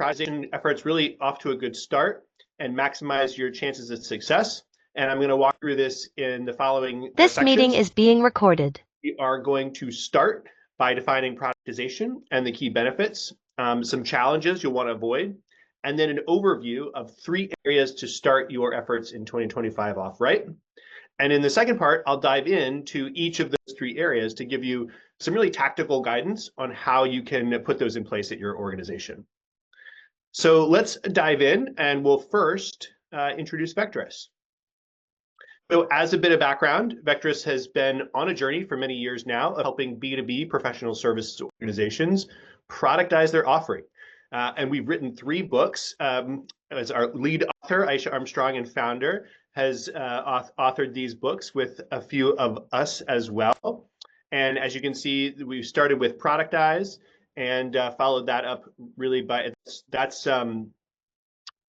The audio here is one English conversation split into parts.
productization efforts really off to a good start and maximize your chances of success. And I'm going to walk through this in the following This sections. meeting is being recorded. We are going to start by defining productization and the key benefits, some challenges you'll want to avoid, and then an overview of 3 areas to start your efforts in 2025 off right. And in the second part, I'll dive into each of those 3 areas to give you some really tactical guidance on how you can put those in place at your organization. So let's dive in, and we'll first introduce Vecteris. So as a bit of background, Vecteris has been on a journey for many years now of helping B2B professional services organizations productize their offering. And we've written 3 books. As our lead author, Aisha Armstrong, and founder, has authored these books with a few of us as well. And as you can see, we started with Productize and followed that up really by, that's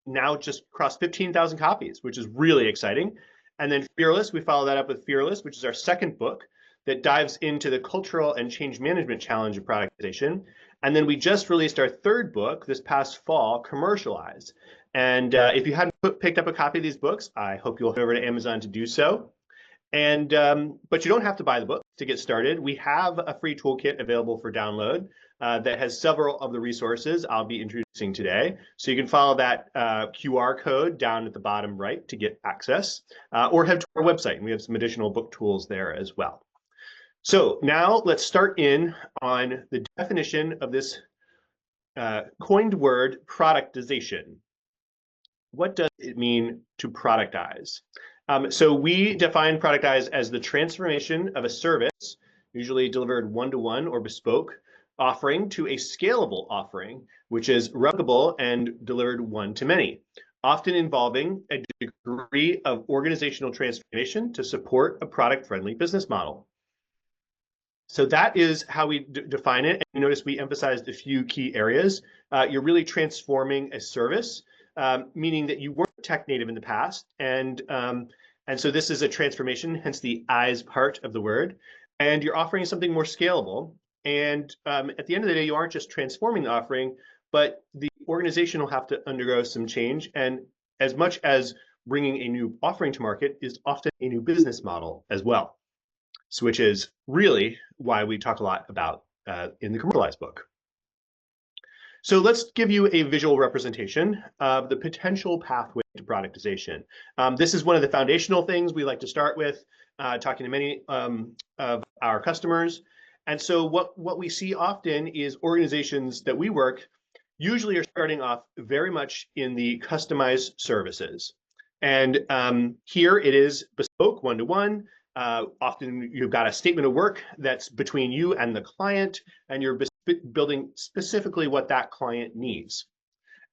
now just crossed 15,000 copies, which is really exciting. And then Fearless, we follow that up with Fearless, which is our second book that dives into the cultural and change management challenge of productization. And then we just released our 3rd book this past fall, Commercialize. And if you hadn't picked up a copy of these books, I hope you'll head over to Amazon to do so. And but you don't have to buy the book to get started. We have a free toolkit available for download that has several of the resources I'll be introducing today. So you can follow that QR code down at the bottom right to get access, or head to our website, and we have some additional book tools there as well. So now let's start in on the definition of this coined word, productization. What does it mean to productize? So we define productize as the transformation of a service, usually delivered one-to-one or bespoke, offering to a scalable offering, which is replicable and delivered one-to-many, often involving a degree of organizational transformation to support a product-friendly business model. So that is how we define it. And you notice we emphasized a few key areas. You're really transforming a service, meaning that you weren't tech native in the past. And so this is a transformation, hence the eyes part of the word. And you're offering something more scalable. And at the end of the day, you aren't just transforming the offering, but the organization will have to undergo some change. And as much as bringing a new offering to market is often a new business model as well. So which is really why we talk a lot about in the Commercialize book. So let's give you a visual representation of the potential pathway to productization. This is one of the foundational things we like to start with, talking to many of our customers. And so what we see often is organizations that we work usually are starting off very much in the customized services. And here it is bespoke, one-to-one. Often you've got a statement of work that's between you and the client, and you're building specifically what that client needs.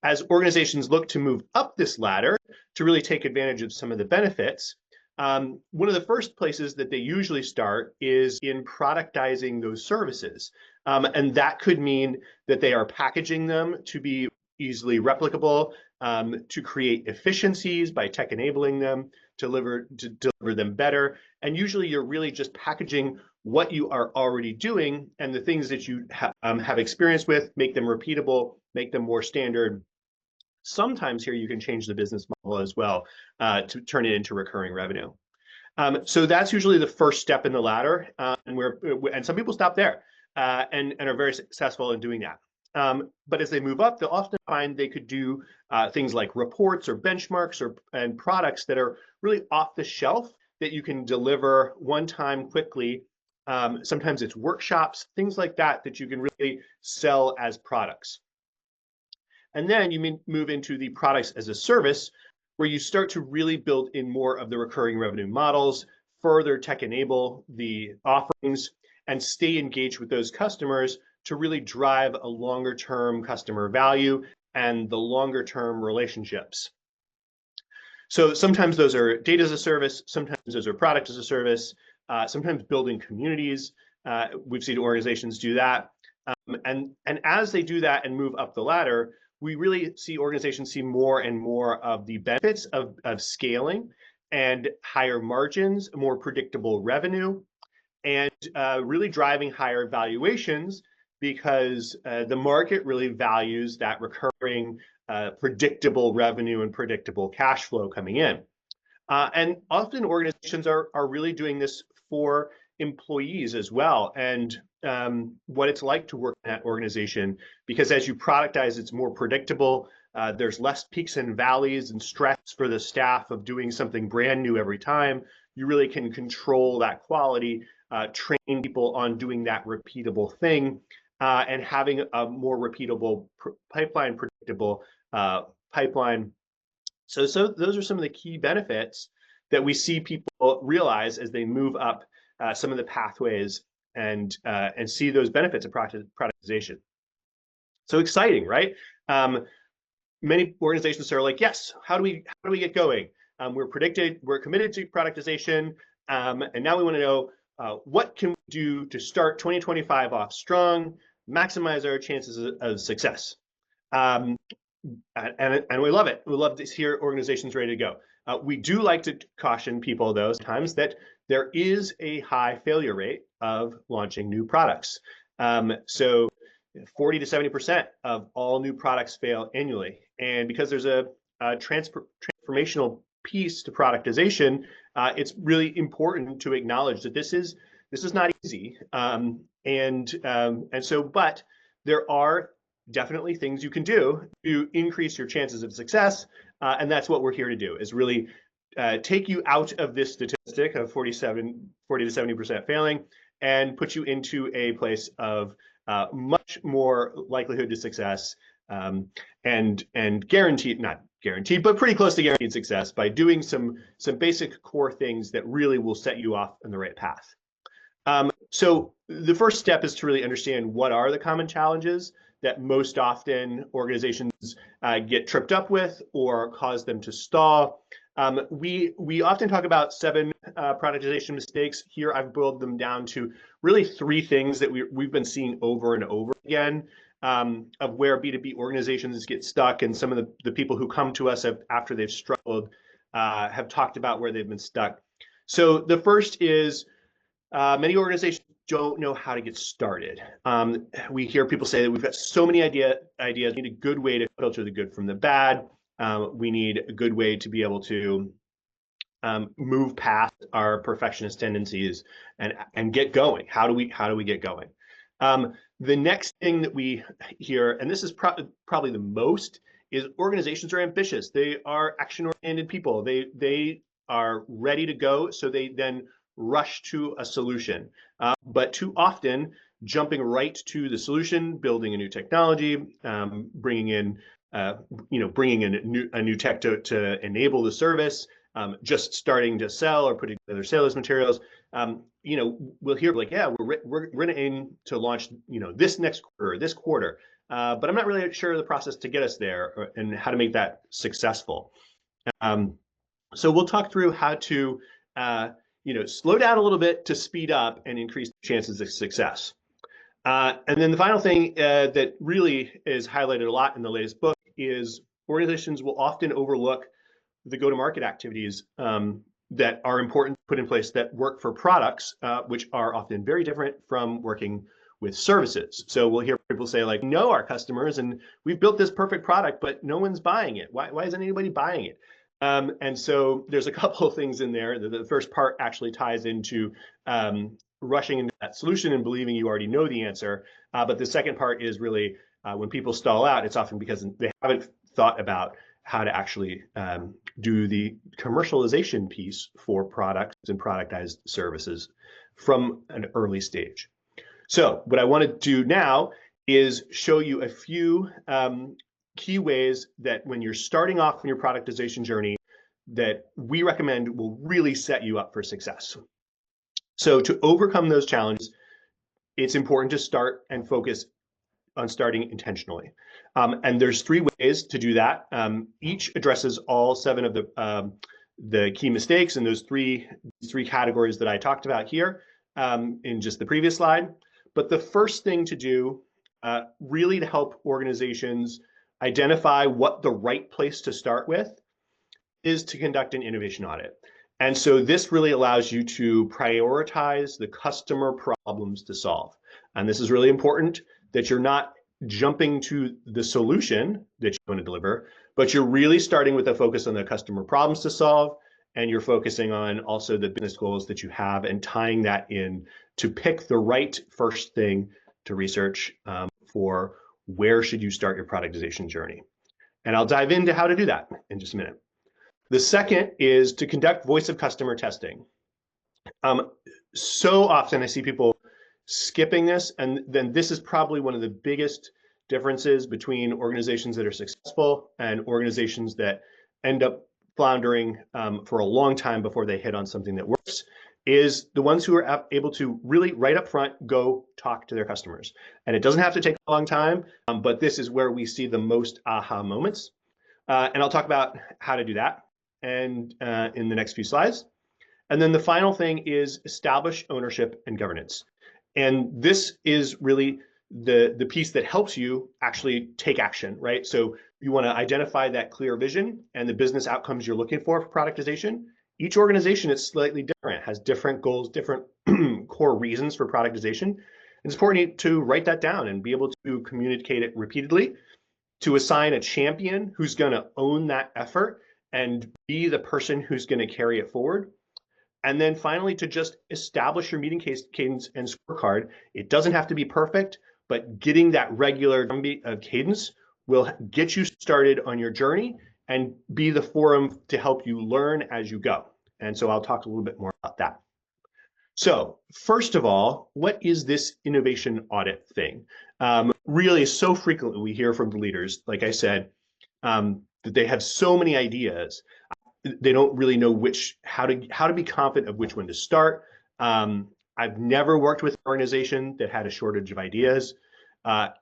As organizations look to move up this ladder to really take advantage of some of the benefits, one of the first places that they usually start is in productizing those services. And that could mean that they are packaging them to be easily replicable, to create efficiencies by tech enabling them, to deliver them better. And usually you're really just packaging what you are already doing and the things that you have experience with, make them repeatable, make them more standard. Sometimes here you can change the business model as well to turn it into recurring revenue. So that's usually the first step in the ladder, and some people stop there and are very successful in doing that. But as they move up, they'll often find they could do things like reports or benchmarks and products that are really off the shelf that you can deliver one time quickly. Sometimes it's workshops, things like that you can really sell as products. And then you move into the products as a service, where you start to really build in more of the recurring revenue models, further tech enable the offerings, and stay engaged with those customers to really drive a longer term customer value and the longer term relationships. So sometimes those are data as a service, sometimes those are product as a service, sometimes building communities. We've seen organizations do that. And as they do that and move up the ladder, we really see organizations see more and more of the benefits of scaling and higher margins, more predictable revenue, and really driving higher valuations because the market really values that recurring, predictable revenue and predictable cash flow coming in. And often organizations are really doing this for employees as well, and what it's like to work in that organization, because as you productize, it's more predictable. There's less peaks and valleys and stress for the staff of doing something brand new every time. You really can control that quality, train people on doing that repeatable thing, and having a more repeatable pipeline, predictable pipeline. So those are some of the key benefits that we see people realize as they move up some of the pathways and see those benefits of productization. So exciting, right? Many organizations are like, yes, how do we get going? We're committed to productization, and now we want to know what can we do to start 2025 off strong, maximize our chances of success. And we love it. We love to hear organizations ready to go. We do like to caution people, though, sometimes that there is a high failure rate of launching new products. So 40 to 70% of all new products fail annually. And because there's a transformational piece to productization, it's really important to acknowledge that this is not easy. But there are definitely things you can do to increase your chances of success. And that's what we're here to do, is really take you out of this statistic of 40 to 70% failing and put you into a place of much more likelihood to success, and guaranteed, not guaranteed, but pretty close to guaranteed success by doing some basic core things that really will set you off on the right path. So the first step is to really understand what are the common challenges that most often organizations get tripped up with or cause them to stall. We often talk about 7 productization mistakes. Here I've boiled them down to really 3 things that we've been seeing over and over again, of where B2B organizations get stuck, and some of the people who come to us after they've struggled have talked about where they've been stuck. So the first is many organizations don't know how to get started. We hear people say that we've got so many ideas. We need a good way to filter the good from the bad. We need a good way to be able to move past our perfectionist tendencies and get going. How do we get going? The next thing that we hear, and this is probably the most, is organizations are ambitious. They are action-oriented people. They are ready to go, so they then rush to a solution. But too often, jumping right to the solution, building a new technology, bringing in a new tech to enable the service, just starting to sell or putting together sales materials. We'll hear like, yeah, we're going to aim to launch, this next quarter, this quarter, but I'm not really sure of the process to get us there and how to make that successful. So we'll talk through how to slow down a little bit to speed up and increase chances of success. And then the final thing that really is highlighted a lot in the latest book is organizations will often overlook the go-to-market activities that are important to put in place that work for products, which are often very different from working with services. So we'll hear people say like, know our customers and we've built this perfect product, but no one's buying it. Why isn't anybody buying it? And so there's a couple of things in there. The first part actually ties into rushing into that solution and believing you already know the answer. But the second part is really when people stall out, it's often because they haven't thought about how to actually do the commercialization piece for products and productized services from an early stage. So what I want to do now is show you a few key ways that when you're starting off on your productization journey that we recommend will really set you up for success. So to overcome those challenges, it's important to start and focus on starting intentionally. And there's 3 ways to do that. Each addresses all 7 of the key mistakes in those three categories that I talked about here in just the previous slide. But the first thing to do, really to help organizations identify what the right place to start with, is to conduct an innovation audit. And so this really allows you to prioritize the customer problems to solve. And this is really important that you're not jumping to the solution that you want to deliver, but you're really starting with a focus on the customer problems to solve, and you're focusing on also the business goals that you have and tying that in to pick the right first thing to research for where should you start your productization journey. And I'll dive into how to do that in just a minute. The second is to conduct voice of customer testing. So often I see people skipping this, and then this is probably one of the biggest differences between organizations that are successful and organizations that end up floundering for a long time before they hit on something that works, is the ones who are able to really right up front go talk to their customers. And it doesn't have to take a long time, but this is where we see the most aha moments. And I'll talk about how to do that and in the next few slides. And then the final thing is establish ownership and governance. And this is really the piece that helps you actually take action, right? So you want to identify that clear vision and the business outcomes you're looking for productization. Each organization is slightly different, has different goals, different core reasons for productization. It's important to write that down and be able to communicate it repeatedly, to assign a champion who's going to own that effort and be the person who's going to carry it forward. And then finally, to just establish your meeting cadence and scorecard. It doesn't have to be perfect, but getting that regular drumbeat of cadence will get you started on your journey and be the forum to help you learn as you go. And so I'll talk a little bit more about that. So first of all, what is this innovation audit thing? Really, so frequently we hear from the leaders, like I said, that they have so many ideas. They don't really know how to be confident of which one to start. I've never worked with an organization that had a shortage of ideas.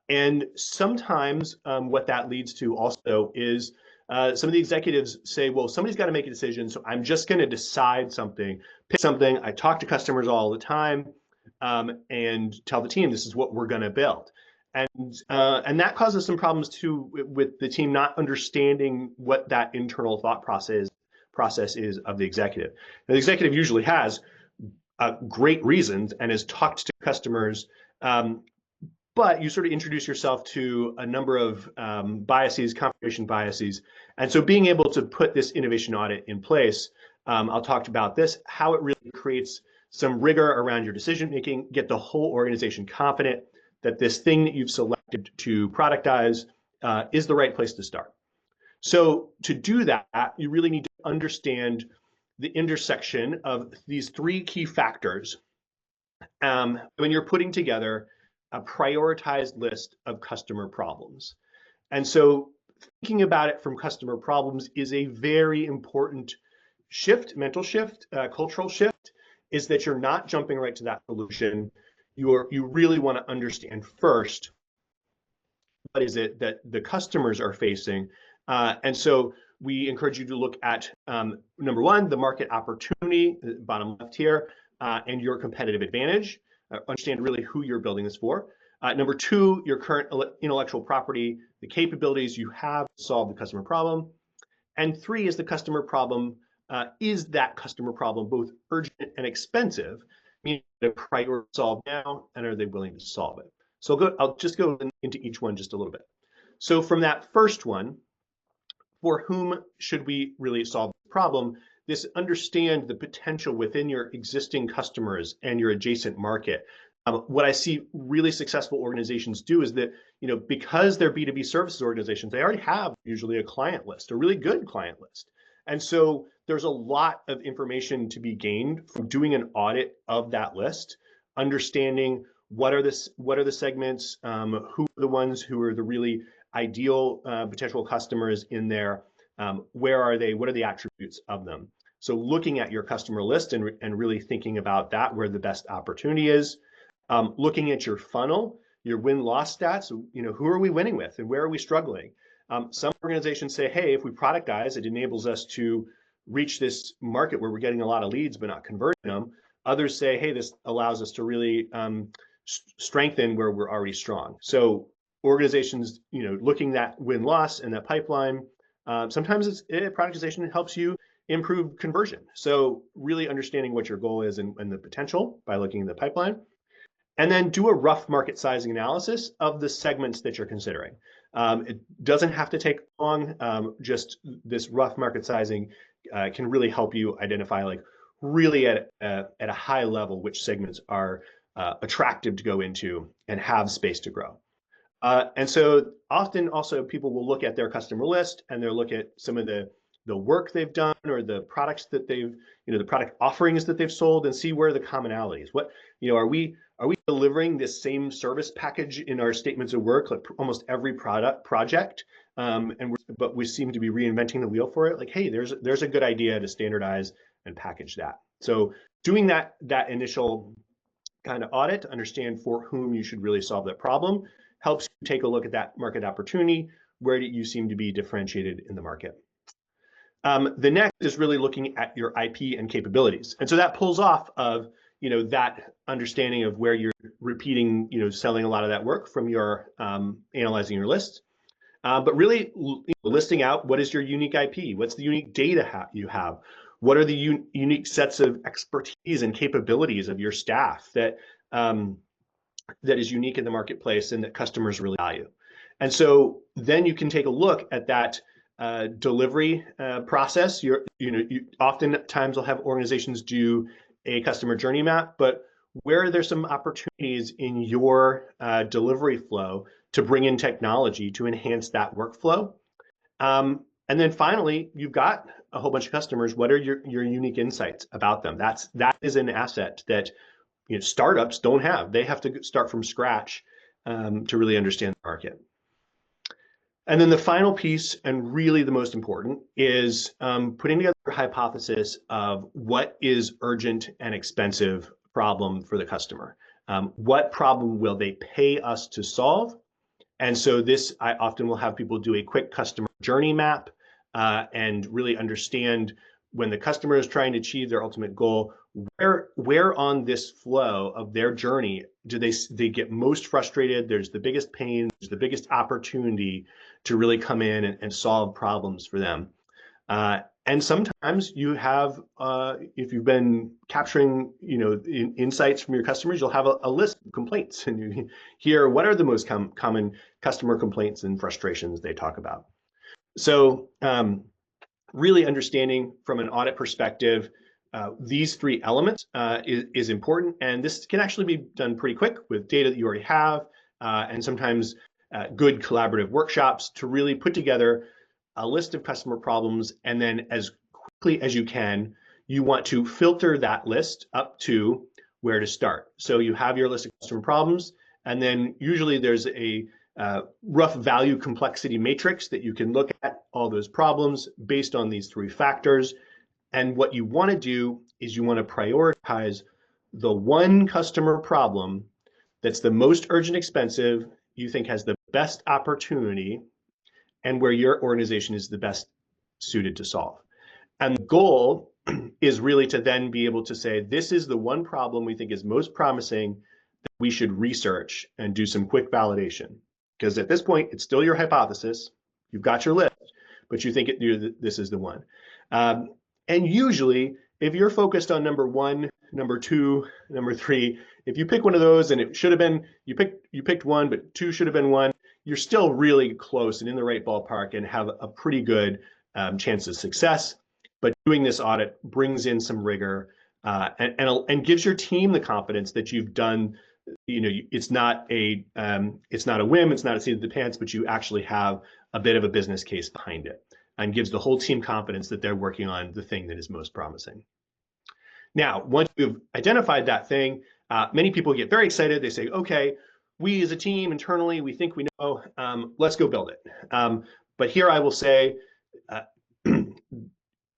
And sometimes what that leads to also is some of the executives say, well, somebody's got to make a decision, so I'm just going to decide something, pick something. I talk to customers all the time and tell the team this is what we're going to build. And that causes some problems too with the team not understanding what that internal thought process is of the executive. Now, the executive usually has great reasons and has talked to customers, but you sort of introduce yourself to a number of biases, confirmation biases. And so being able to put this innovation audit in place, I'll talk about this, how it really creates some rigor around your decision making, get the whole organization confident that this thing that you've selected to productize is the right place to start. So to do that, you really need to understand the intersection of these three key factors when you're putting together a prioritized list of customer problems. And so thinking about it from customer problems is a very important shift, mental shift, cultural shift, is that you're not jumping right to that solution. You really want to understand first, what is it that the customers are facing? And so we encourage you to look at, number one, the market opportunity, bottom left here, and your competitive advantage. Understand really who you're building this for. Number two, your current intellectual property, the capabilities you have to solve the customer problem. And three is the customer problem. Is that customer problem both urgent and expensive? Meaning to prioritize solve now, and are they willing to solve it? So I'll just go into each one just a little bit. So from that first one, for whom should we really solve the problem? This understand the potential within your existing customers and your adjacent market. What I see really successful organizations do is that, because they're B2B services organizations, they already have usually a client list, a really good client list. And so there's a lot of information to be gained from doing an audit of that list, understanding what are the segments, who are the ones who are the really ideal potential customers in there, where are they, what are the attributes of them. So looking at your customer list and really thinking about that, where the best opportunity is, looking at your funnel, your win-loss stats, who are we winning with and where are we struggling? Some organizations say, hey, if we productize, it enables us to reach this market where we're getting a lot of leads but not converting them. Others say, hey, this allows us to really strengthen where we're already strong. So organizations, looking at win-loss and that pipeline, sometimes productization helps you improve conversion. So really understanding what your goal is and the potential by looking at the pipeline. And then do a rough market sizing analysis of the segments that you're considering. It doesn't have to take long. Just this rough market sizing can really help you identify, like, really at a high level, which segments are attractive to go into and have space to grow. And so often also people will look at their customer list and they'll look at some of the work they've done or the products that they've, the product offerings that they've sold, and see where the commonalities. What, are we delivering this same service package in our statements of work, like almost every project? But we seem to be reinventing the wheel for it. Like, hey, there's a good idea to standardize and package that. So doing that initial kind of audit to understand for whom you should really solve that problem helps you take a look at that market opportunity. Where do you seem to be differentiated in the market? The next is really looking at your IP and capabilities. And so that pulls off of, that understanding of where you're repeating, selling a lot of that work from your analyzing your list. But really listing out what is your unique IP, what's the unique data you have, what are the unique sets of expertise and capabilities of your staff that is unique in the marketplace and that customers really value. And so then you can take a look at that delivery process. You oftentimes will have organizations do a customer journey map, but where there's some opportunities in your delivery flow to bring in technology to enhance that workflow. And then finally, you've got a whole bunch of customers. What are your unique insights about them? That is an asset that startups don't have. They have to start from scratch to really understand the market. And then the final piece, and really the most important, is putting together a hypothesis of what is urgent and expensive problem for the customer. What problem will they pay us to solve? And so this, I often will have people do a quick customer journey map and really understand, when the customer is trying to achieve their ultimate goal, where on this flow of their journey do they get most frustrated? There's the biggest pain, there's the biggest opportunity to really come in and solve problems for them. And sometimes you have, if you've been capturing, insights from your customers, you'll have a list of complaints, and you hear what are the most common customer complaints and frustrations they talk about. So really understanding from an audit perspective, these three elements is important, and this can actually be done pretty quick with data that you already have, and sometimes good collaborative workshops to really put together a list of customer problems, and then as quickly as you can, you want to filter that list up to where to start. So you have your list of customer problems, and then usually there's a rough value complexity matrix that you can look at all those problems based on these three factors. And what you want to do is you want to prioritize the one customer problem that's the most urgent, expensive, you think has the best opportunity, and where your organization is the best suited to solve. And the goal is really to then be able to say, this is the one problem we think is most promising that we should research and do some quick validation. Because at this point, it's still your hypothesis. You've got your list, but you think this is the one. And usually, if you're focused on number one, number two, number three, if you pick one of those and it should have been, you picked one, but two should have been one, you're still really close and in the right ballpark and have a pretty good chance of success. But doing this audit brings in some rigor and gives your team the confidence that you've done. It's not a whim, it's not a seat of the pants, but you actually have a bit of a business case behind it, and gives the whole team confidence that they're working on the thing that is most promising. Now, once you've identified that thing, many people get very excited. They say, okay, we as a team internally, we think we know, let's go build it. But here I will say,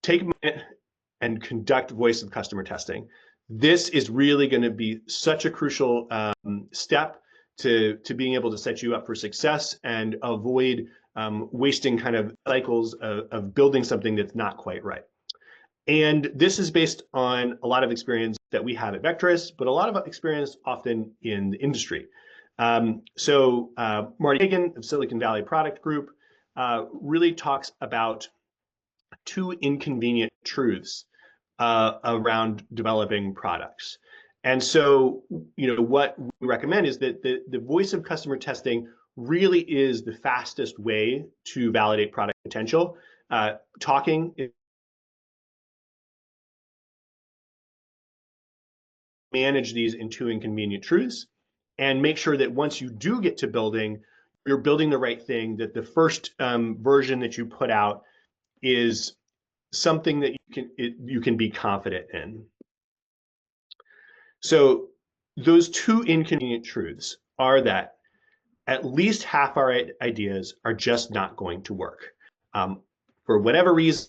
take a minute and conduct voice of customer testing. This is really going to be such a crucial step to being able to set you up for success and avoid wasting kind of cycles of building something that's not quite right. And this is based on a lot of experience that we have at Vecteris, but a lot of experience often in the industry. So Marty Hagan of Silicon Valley Product Group really talks about two inconvenient truths around developing products. And so, what we recommend is that the voice of customer testing really is the fastest way to validate product potential. Talking, manage these into inconvenient truths, and make sure that once you do get to building, you're building the right thing, that the first version that you put out is something that you can be confident in. So those two inconvenient truths are that at least half our ideas are just not going to work. For whatever reason,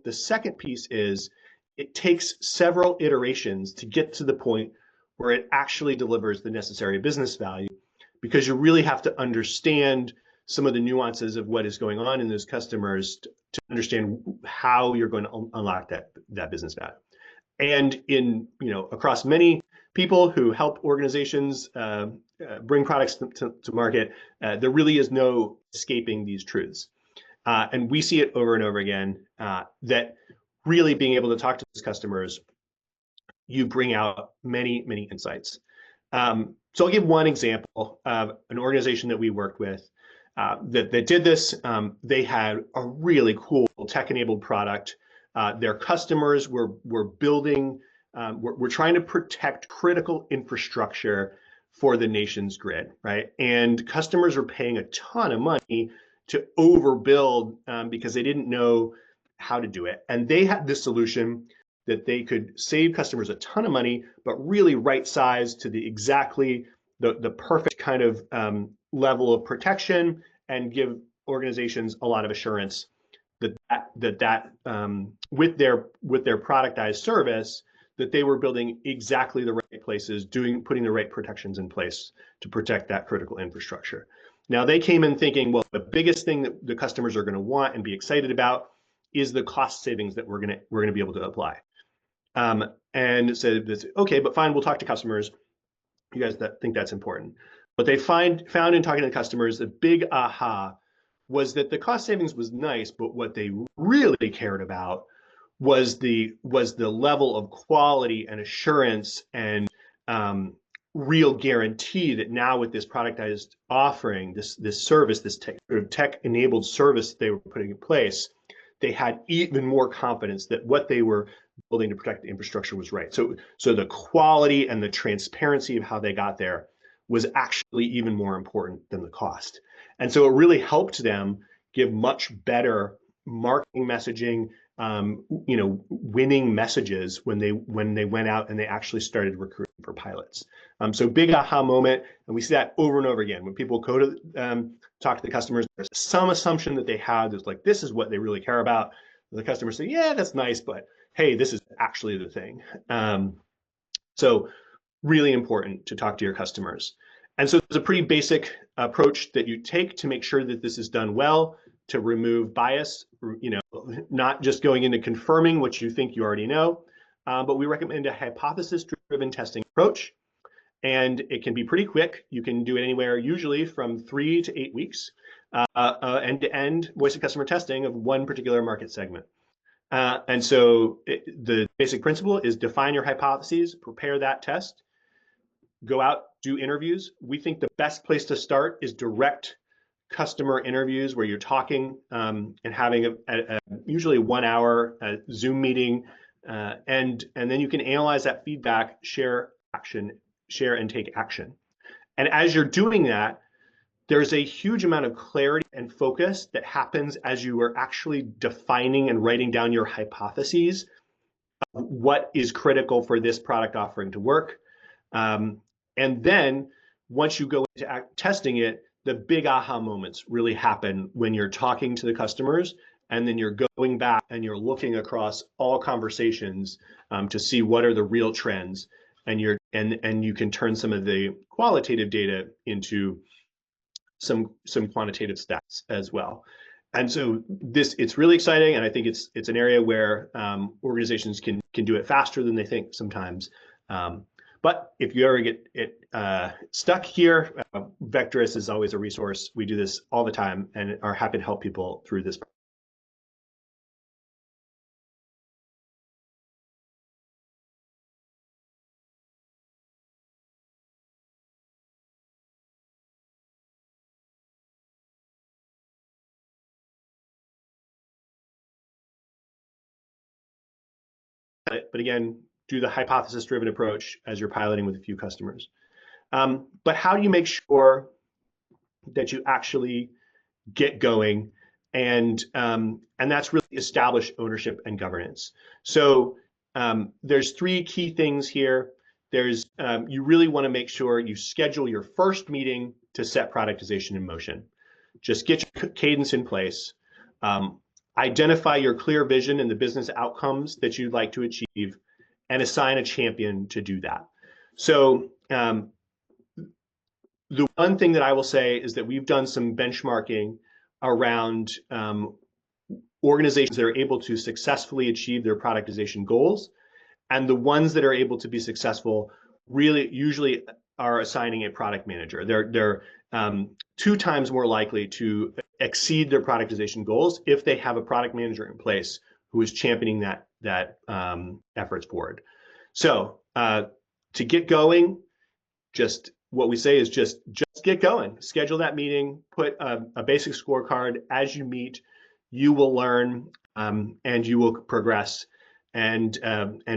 the second piece is it takes several iterations to get to the point where it actually delivers the necessary business value, because you really have to understand some of the nuances of what is going on in those customers to understand how you're going to unlock that business value. And across many people who help organizations bring products to market, there really is no escaping these truths. And we see it over and over again, that really being able to talk to those customers, you bring out many, many insights. So I'll give one example of an organization that we worked with that did this. They had a really cool tech-enabled product. Their customers were building, we're trying to protect critical infrastructure for the nation's grid, right? And customers were paying a ton of money to overbuild because they didn't know how to do it. And they had this solution that they could save customers a ton of money, but really right size to the perfect kind of level of protection, and give organizations a lot of assurance that with their productized service, that they were building exactly the right places, putting the right protections in place to protect that critical infrastructure. Now they came in thinking, well, the biggest thing that the customers are going to want and be excited about is the cost savings that we're going to be able to apply. And said, okay, but fine, we'll talk to customers. You guys think that's important. But they found in talking to customers, the big aha was that the cost savings was nice, but what they really cared about was the level of quality and assurance and real guarantee that now with this productized offering, this service, this tech-enabled service they were putting in place, they had even more confidence that what they were building to protect the infrastructure was right. So the quality and the transparency of how they got there was actually even more important than the cost. And so it really helped them give much better marketing messaging, winning messages when they went out and they actually started recruiting for pilots. So big aha moment, and we see that over and over again when people go to talk to the customers. There's some assumption that they have. There's like, this is what they really care about. The customers say, yeah, that's nice, but hey, this is actually the thing. So really important to talk to your customers. And so there's a pretty basic approach that you take to make sure that this is done well, to remove bias, not just going into confirming what you think you already know, but we recommend a hypothesis-driven testing approach. And it can be pretty quick. You can do it anywhere, usually from 3 to 8 weeks, end-to-end voice of customer testing of one particular market segment. And so the basic principle is define your hypotheses, prepare that test, go out, do interviews. We think the best place to start is direct customer interviews where you're talking and having usually 1 hour Zoom meeting, and then you can analyze that feedback, share and take action. And as you're doing that, there's a huge amount of clarity and focus that happens as you are actually defining and writing down your hypotheses of what is critical for this product offering to work. And then once you go into testing it, the big aha moments really happen when you're talking to the customers, and then you're going back and you're looking across all conversations to see what are the real trends, and you can turn some of the qualitative data into some quantitative stats as well. And so it's really exciting, and I think it's an area where organizations can do it faster than they think sometimes. But if you ever get stuck here, Vecteris is always a resource. We do this all the time and are happy to help people through this. But again, do the hypothesis-driven approach as you're piloting with a few customers. But how do you make sure that you actually get going? And that's really establish ownership and governance. So there's three key things here. There's you really want to make sure you schedule your first meeting to set productization in motion. Just get your cadence in place. Identify your clear vision and the business outcomes that you'd like to achieve, and assign a champion to do that. So the one thing that I will say is that we've done some benchmarking around organizations that are able to successfully achieve their productization goals, and the ones that are able to be successful really usually are assigning a product manager. They're 2 times more likely to exceed their productization goals if they have a product manager in place who is championing that efforts forward. So to get going, just what we say is just get going. Schedule that meeting. Put a basic scorecard. As you meet, you will learn and you will progress and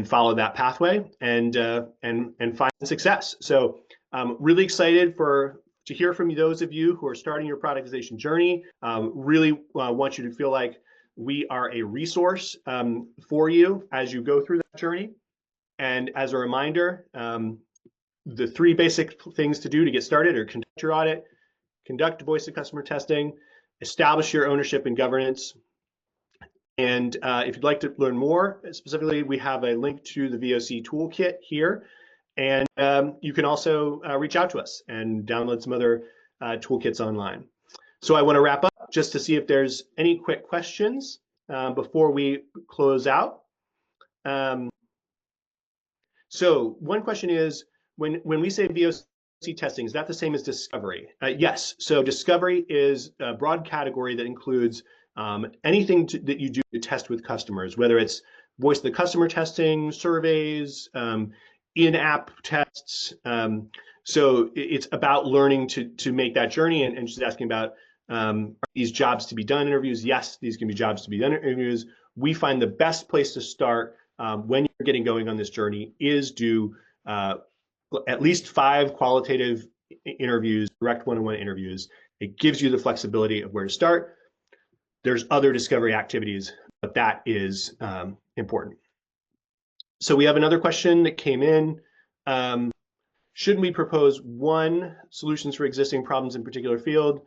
follow that pathway and find success. So really excited to hear from those of you who are starting your productization journey. Really want you to feel like we are a resource for you as you go through that journey. And as a reminder, the 3 basic things to do to get started are conduct your audit, conduct voice of customer testing, establish your ownership and governance. And if you'd like to learn more, specifically, we have a link to the VOC toolkit here. And you can also reach out to us and download some other toolkits online. So I want to wrap up just to see if there's any quick questions before we close out. So one question is, when we say VOC testing, is that the same as discovery? Yes. So discovery is a broad category that includes anything that you do to test with customers, whether it's voice of the customer testing, surveys, in-app tests. So it's about learning to make that journey, and just asking about are these jobs to be done interviews? Yes, these can be jobs to be done interviews. We find the best place to start when you're getting going on this journey is do at least 5 qualitative interviews, direct one-on-one interviews. It gives you the flexibility of where to start. There's other discovery activities, but that is important. So we have another question that came in. Should we propose 1, solutions for existing problems in a particular field,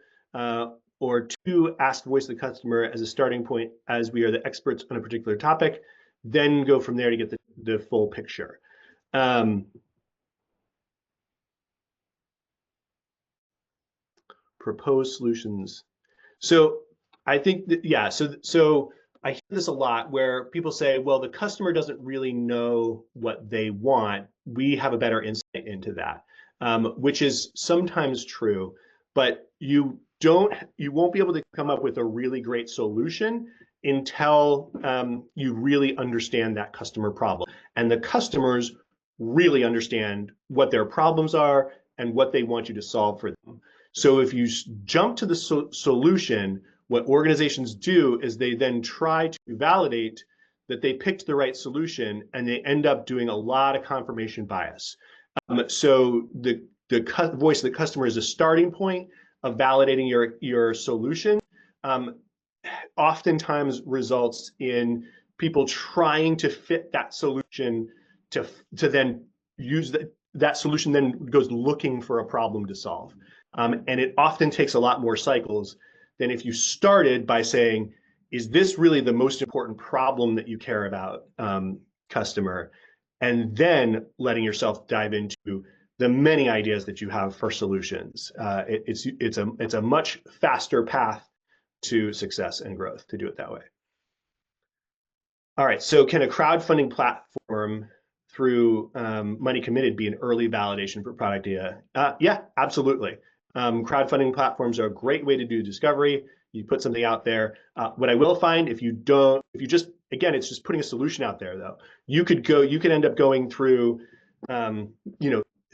or 2, ask voice of the customer as a starting point, as we are the experts on a particular topic, then go from there to get the full picture? Propose solutions. So I think that, yeah, so I hear this a lot where people say, well, the customer doesn't really know what they want. We have a better insight into that, which is sometimes true, but you won't be able to come up with a really great solution until you really understand that customer problem. And the customers really understand what their problems are and what they want you to solve for them. So if you jump to the solution, what organizations do is they then try to validate that they picked the right solution, and they end up doing a lot of confirmation bias. So the voice of the customer is a starting point of validating your solution. Oftentimes results in people trying to fit that solution to then use that solution, then goes looking for a problem to solve. And it often takes a lot more cycles than if you started by saying, is this really the most important problem that you care about, customer? And then letting yourself dive into the many ideas that you have for solutions. It's a much faster path to success and growth to do it that way. All right, so can a crowdfunding platform through Money Committed be an early validation for product idea? Yeah, absolutely. Crowdfunding platforms are a great way to do discovery. You put something out there. What I will find if you just, again, it's just putting a solution out there though. You could end up going through,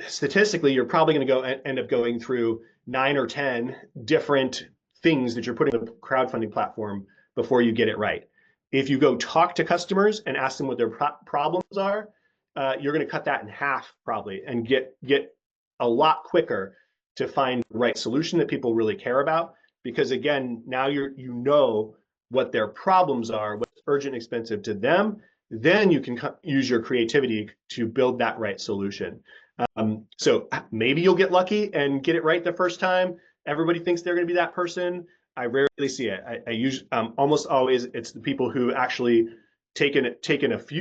statistically, you're probably going to end up going through 9 or 10 different things that you're putting in the crowdfunding platform before you get it right. If you go talk to customers and ask them what their problems are, you're going to cut that in half probably and get a lot quicker to find the right solution that people really care about. Because again, now you know what their problems are, what's urgent and expensive to them. Then you can use your creativity to build that right solution. So maybe you'll get lucky and get it right the first time. Everybody thinks they're going to be that person. I rarely see it. I usually almost always it's the people who actually taken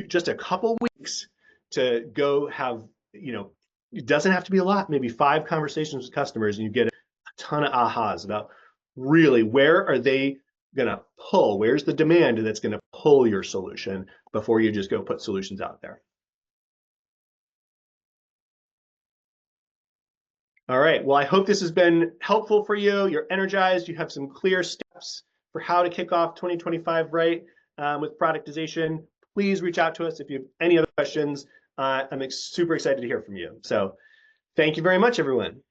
just a couple weeks to go have, it doesn't have to be a lot, maybe 5 conversations with customers, and you get a ton of ahas about really where are they gonna pull, where's the demand that's gonna pull your solution before you just go put solutions out there. All right, well, I hope this has been helpful for you. You're energized, you have some clear steps for how to kick off 2025 right with productization. Please reach out to us if you have any other questions. I'm super excited to hear from you. So thank you very much, everyone.